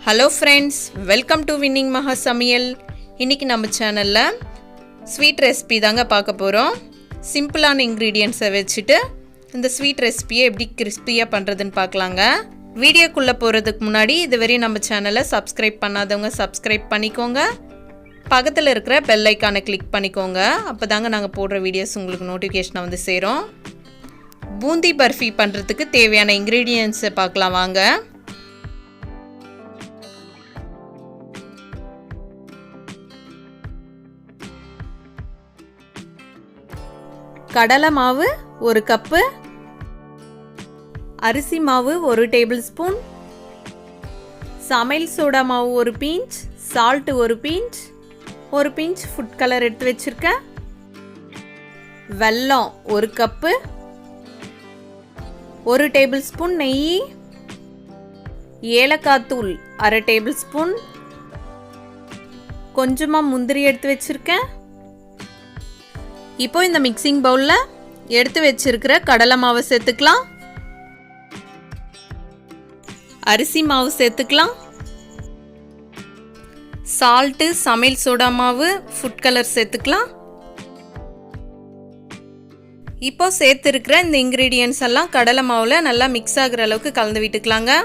Hello friends, welcome to Winning Maha Samiyal. இன்னைக்கு நம்ம சேனல்ல ஸ்வீட் ரெசிபி தாங்க பார்க்க போறோம். சிம்பிளான இன்கிரிடியன்ட்ஸை வச்சிட்டு இந்த ஸ்வீட் ரெசிபியை எப்படி கிறிஸ்பியா பண்றதுன்னு பார்க்கலாங்க. வீடியோக்குள்ள போறதுக்கு முன்னாடி இதுவரை நம்ம சேனலை சப்ஸ்கிரைப் பண்ணாதவங்க சப்ஸ்கிரைப் பண்ணிக்கோங்க. பக்கத்துல இருக்கிற பெல் ஐகானை கிளிக் பண்ணிக்கோங்க. அப்பதாங்க நாங்க போடுற வீடியோஸ் உங்களுக்கு நோட்டிஃபிகேஷன் வந்து சேரும். பூந்தி பர்ஃபி பண்றதுக்கு தேவையான இன்கிரிடியன்ட்ஸை பார்க்கலாம் வாங்க. கடலை மாவு 1 கப்பு, அரிசி மாவு 1 டேபிள் ஸ்பூன், சமையல் சோடா மாவு 1 pinch, salt 1 pinch, 1 pinch food colour எடுத்து வச்சிருக்கேன், வெல்லம் 1 கப்பு, 1 டேபிள் ஸ்பூன் நெய், ஏலக்காய் தூள் 1/2 டேபிள் ஸ்பூன், கொஞ்சமா முந்திரி எடுத்து வச்சிருக்கேன். இப்போ இந்த மிக்சிங் பவுல்ல எடுத்து வச்சிருக்கிற கடலை மாவு சேர்த்துக்கலாம், அரிசி மாவு சேர்த்துக்கலாம், சால்ட், சமையல் சோடா மாவு, ஃபுட் கலர் சேர்த்துக்கலாம். இப்போ சேர்த்துருக்கிற இந்த இன்கிரீடியன்ட்ஸ் எல்லாம் கடலை மாவுல நல்லா மிக்ஸ் ஆகுற அளவுக்கு கலந்து விட்டுக்கலாங்க.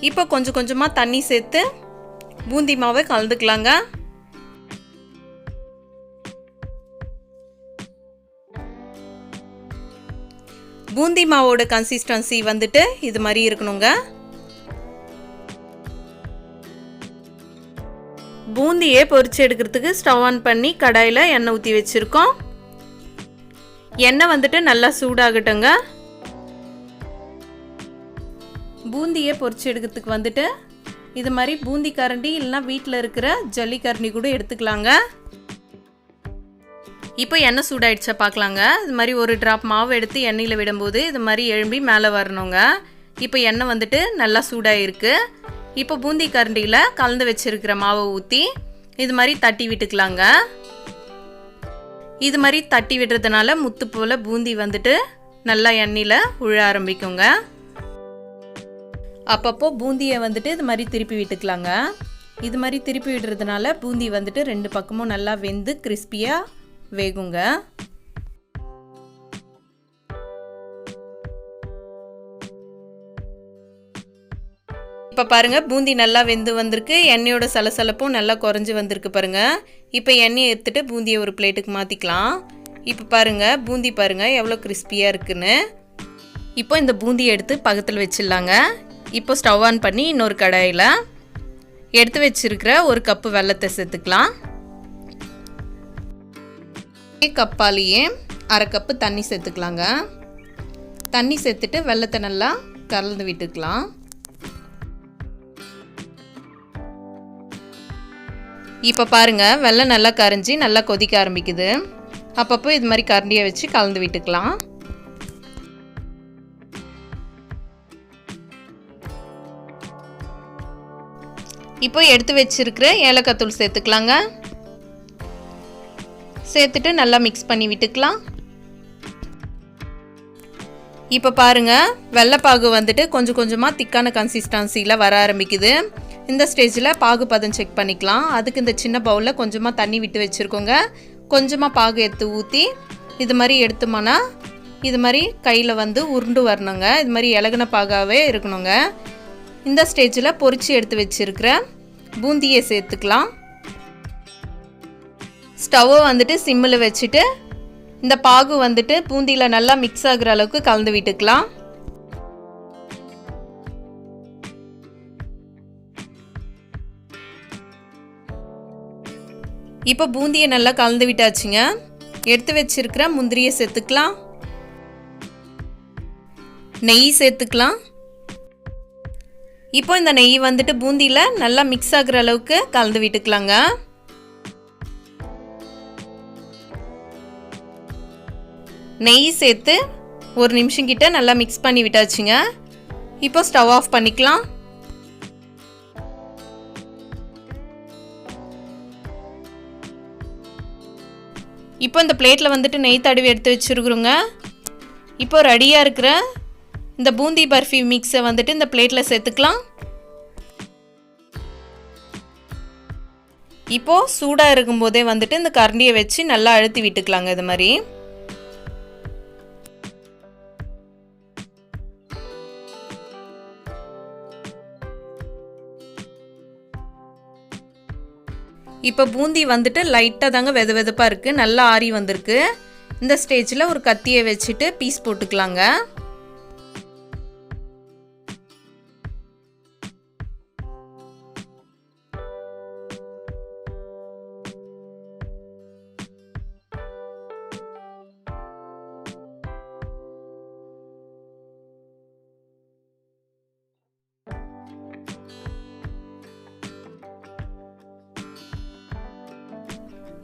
இப்போ கொஞ்சம் கொஞ்சமா தண்ணி சேர்த்து பூந்தி மாவை கலந்துக்கலாங்க. பூந்தி மாவோட கன்சிஸ்டன்சி வந்துட்டு இது மாதிரி இருக்கணுங்க. பூந்தியை பொரிச்சு எடுக்கிறதுக்கு ஸ்டவ் ஆன் பண்ணி கடாயில் எண்ணெய் ஊற்றி வச்சுருக்கோம். எண்ணெய் வந்துட்டு நல்லா சூடாகட்டுங்க. பூந்தியை பொரிச்சு எடுக்கிறதுக்கு வந்துட்டு இது மாதிரி பூந்தி கரண்டி இல்லைனா வீட்டில் இருக்கிற ஜல்லி கரண்டி கூட எடுத்துக்கலாங்க. இப்போ எண்ணெய் சூடாயிடுச்சா பார்க்கலாங்க. இது மாதிரி ஒரு ட்ராப் மாவு எடுத்து எண்ணெயில் விடும்போது இது மாதிரி எழும்பி மேலே வரணுங்க. இப்போ எண்ணெய் வந்துட்டு நல்லா சூடாயிருக்கு. இப்போ பூந்தி கரண்டியில் கலந்து வச்சிருக்கிற மாவை ஊற்றி இது மாதிரி தட்டி விட்டுக்கலாங்க. இது மாதிரி தட்டி விடுறதுனால முத்து போல் பூந்தி வந்துட்டு நல்லா எண்ணெயில் உழ ஆரம்பிக்குங்க. அப்பப்போ பூந்தியை வந்துட்டு இது மாதிரி திருப்பி விட்டுக்கலாங்க. இது மாதிரி திருப்பி விடுறதுனால பூந்தி வந்துட்டு 2 பக்கமும் நல்லா வெந்து கிறிஸ்பியாக வேகுங்க. இப்போ பாருங்க பூந்தி நல்லா வெந்து வந்திருக்கு. எண்ணெயோட சலசலப்பும் நல்லா குறைஞ்சி வந்திருக்கு பாருங்க. இப்போ எண்ணெயை எடுத்துட்டு பூந்தியை ஒரு பிளேட்டுக்கு மாற்றிக்கலாம். இப்போ பாருங்க பூந்தி பாருங்க எவ்வளோ கிறிஸ்பியாக இருக்குன்னு. இப்போ இந்த பூந்தியை எடுத்து பக்கத்தில் வச்சிடலாங்க. இப்போ ஸ்டவ் ஆன் பண்ணி இன்னொரு கடாயில் எடுத்து வச்சிருக்கிற 1 கப்பு வெல்லத்தை சேர்த்துக்கலாம். கப்பாலேயே 1/2 கப்பு தண்ணி சேர்த்துக்கலாங்க. தண்ணி சேர்த்துட்டு வெல்லத்தை நல்லா கலந்து விட்டுக்கலாம். இப்போ பாருங்க வெல்லம் நல்லா கரைஞ்சி நல்லா கொதிக்க ஆரம்பிக்குது. அப்பப்போ இது மாதிரி கரண்டியை வச்சு கலந்து விட்டுக்கலாம். இப்போ எடுத்து வச்சிருக்கிற ஏலக்காய் தூள் சேர்த்துக்கலாங்க. சேர்த்துட்டு நல்லா மிக்ஸ் பண்ணி விட்டுக்கலாம். இப்போ பாருங்க வெள்ளைப்பாகு வந்துட்டு கொஞ்சம் கொஞ்சமாக திக்கான கன்சிஸ்டன்சியில் வர ஆரம்பிக்குது. இந்த ஸ்டேஜில் பாகு பதம் செக் பண்ணிக்கலாம். அதுக்கு இந்த சின்ன பவுலில் கொஞ்சமாக தண்ணி விட்டு வச்சுருக்கோங்க. கொஞ்சமாக பாகு எடுத்து ஊற்றி இது மாதிரி எடுத்தோம்னா இது மாதிரி கையில் வந்து உருண்டு வரணுங்க. இது மாதிரி இலகுன பாகாவே இருக்கணுங்க. இந்த ஸ்டேஜில் பொரிச்சு எடுத்து வச்சுருக்கிற பூந்தியை சேர்த்துக்கலாம். ஸ்டவ்வை வந்துட்டு சிம்மில் வச்சுட்டு இந்த பாகு வந்துட்டு பூந்தியில் நல்லா மிக்ஸ் ஆகுற அளவுக்கு கலந்து விட்டுக்கலாம். இப்போ பூந்தியை நல்லா கலந்து விட்டாச்சுங்க. எடுத்து வச்சிருக்கிற முந்திரியை சேர்த்துக்கலாம், நெய் சேர்த்துக்கலாம். இப்போ இந்த நெய் வந்துட்டு பூந்தியில் நல்லா மிக்ஸ் ஆகுற அளவுக்கு கலந்து விட்டுக்கலாங்க. நெய் சேர்த்து 1 நிமிஷம் கிட்ட நல்லா மிக்ஸ் பண்ணி விட்டாச்சுங்க. இப்போ ஸ்டவ் ஆஃப் பண்ணிக்கலாம். இப்போ இந்த பிளேட்டில் வந்துட்டு நெய் தடவி எடுத்து வச்சுருக்குறோங்க. இப்போ ரெடியாக இருக்கிற இந்த பூந்தி பர்ஃபி மிக்ஸை வந்துட்டு இந்த பிளேட்டில் சேர்த்துக்கலாம். இப்போது சூடாக இருக்கும்போதே வந்துட்டு இந்த கரண்டியை வச்சு நல்லா அழுத்தி விட்டுக்கலாங்க இது மாதிரி. இப்போ பூந்தி வந்துட்டு லைட்டாக தாங்க வெது வெதுப்பாக இருக்குது, நல்லா ஆறி வந்திருக்கு. இந்த ஸ்டேஜில் ஒரு கத்தியை வச்சுட்டு பீஸ் போட்டுக்கலாங்க.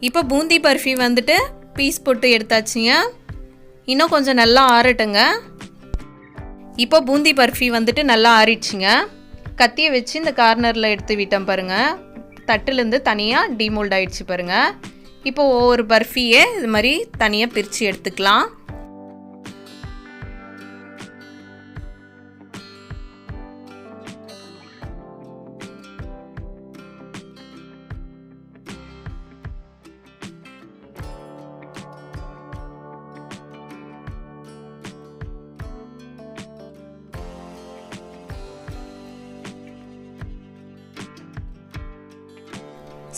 இப்போ பூந்தி பர்ஃபி வந்துட்டு பீஸ் போட்டு எடுத்தாச்சுங்க. இன்னும் கொஞ்சம் நல்லா ஆறட்டுங்க. இப்போ பூந்தி பர்ஃபி வந்துட்டு நல்லா ஆறிடுச்சுங்க. கத்தியை வச்சு இந்த கார்னரில் எடுத்து விட்டோம் பாருங்கள். தட்டுலேருந்து தனியாக டிமோல்ட் ஆகிடுச்சு பாருங்கள். இப்போ ஒவ்வொரு பர்ஃபியே இது மாதிரி தனியாக பிரித்து எடுத்துக்கலாம்.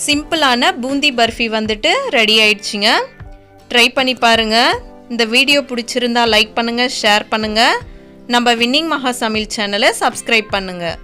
சிம்பிளான பூந்தி பர்ஃபி வந்துட்டு ரெடி ஆயிடுச்சுங்க. ட்ரை பண்ணி பாருங்கள். இந்த வீடியோ பிடிச்சிருந்தா லைக் பண்ணுங்கள், ஷேர் பண்ணுங்கள். நம்ம வின்னிங் மகா சமையல் சேனலை சப்ஸ்கிரைப் பண்ணுங்கள்.